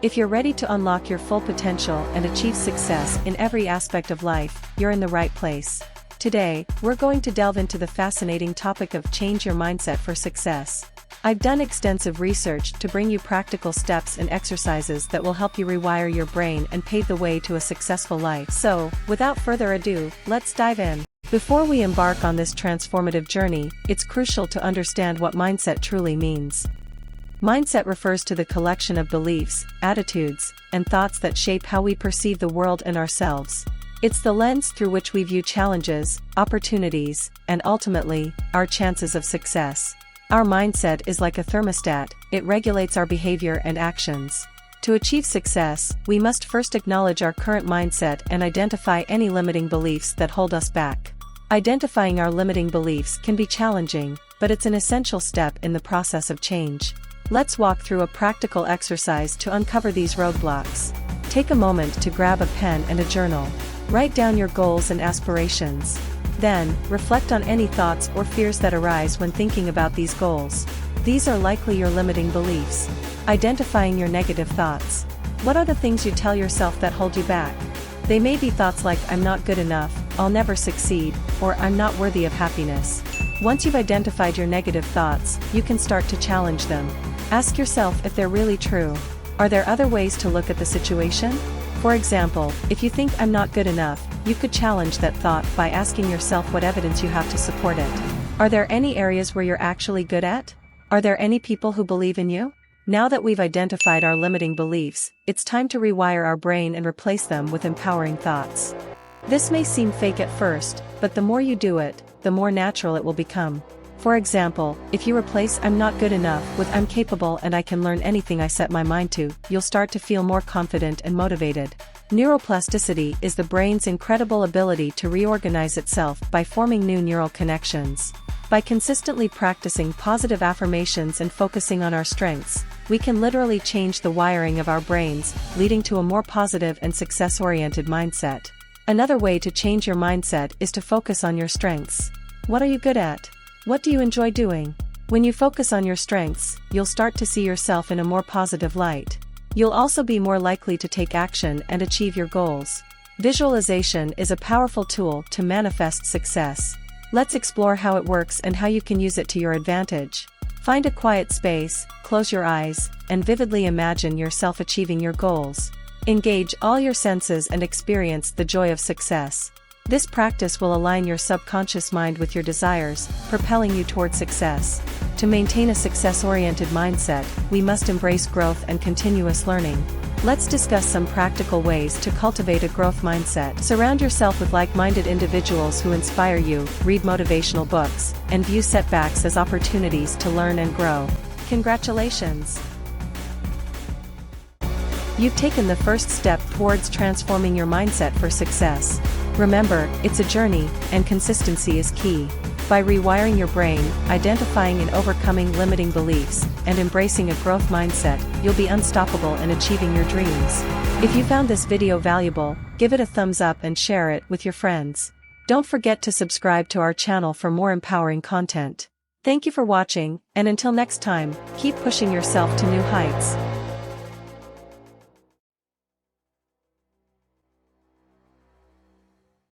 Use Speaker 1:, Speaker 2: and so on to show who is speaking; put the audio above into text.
Speaker 1: If you're ready to unlock your full potential and achieve success in every aspect of life, you're in the right place. Today, we're going to delve into the fascinating topic of change your mindset for success. I've done extensive research to bring you practical steps and exercises that will help you rewire your brain and pave the way to a successful life. So, without further ado, let's dive in. Before we embark on this transformative journey, it's crucial to understand what mindset truly means. Mindset refers to the collection of beliefs, attitudes, and thoughts that shape how we perceive the world and ourselves. It's the lens through which we view challenges, opportunities, and ultimately, our chances of success. Our mindset is like a thermostat, it regulates our behavior and actions. To achieve success, we must first acknowledge our current mindset and identify any limiting beliefs that hold us back. Identifying our limiting beliefs can be challenging, but it's an essential step in the process of change. Let's walk through a practical exercise to uncover these roadblocks. Take a moment to grab a pen and a journal. Write down your goals and aspirations. Then, reflect on any thoughts or fears that arise when thinking about these goals. These are likely your limiting beliefs. Identifying your negative thoughts. What are the things you tell yourself that hold you back? They may be thoughts like, I'm not good enough, I'll never succeed, or I'm not worthy of happiness. Once you've identified your negative thoughts, you can start to challenge them. Ask yourself if they're really true. Are there other ways to look at the situation? For example, if you think I'm not good enough, you could challenge that thought by asking yourself what evidence you have to support it. Are there any areas where you're actually good at? Are there any people who believe in you? Now that we've identified our limiting beliefs, it's time to rewire our brain and replace them with empowering thoughts. This may seem fake at first, but the more you do it, the more natural it will become. For example, if you replace I'm not good enough with I'm capable and I can learn anything I set my mind to, you'll start to feel more confident and motivated. Neuroplasticity is the brain's incredible ability to reorganize itself by forming new neural connections. By consistently practicing positive affirmations and focusing on our strengths, we can literally change the wiring of our brains, leading to a more positive and success-oriented mindset. Another way to change your mindset is to focus on your strengths. What are you good at? What do you enjoy doing? When you focus on your strengths, you'll start to see yourself in a more positive light. You'll also be more likely to take action and achieve your goals. Visualization is a powerful tool to manifest success. Let's explore how it works and how you can use it to your advantage. Find a quiet space, close your eyes, and vividly imagine yourself achieving your goals. Engage all your senses and experience the joy of success. This practice will align your subconscious mind with your desires, propelling you toward success. To maintain a success-oriented mindset, we must embrace growth and continuous learning. Let's discuss some practical ways to cultivate a growth mindset. Surround yourself with like-minded individuals who inspire you, read motivational books, and view setbacks as opportunities to learn and grow. Congratulations! You've taken the first step towards transforming your mindset for success. Remember, it's a journey, and consistency is key. By rewiring your brain, identifying and overcoming limiting beliefs, and embracing a growth mindset, you'll be unstoppable in achieving your dreams. If you found this video valuable, give it a thumbs up and share it with your friends. Don't forget to subscribe to our channel for more empowering content. Thank you for watching, and until next time, keep pushing yourself to new heights.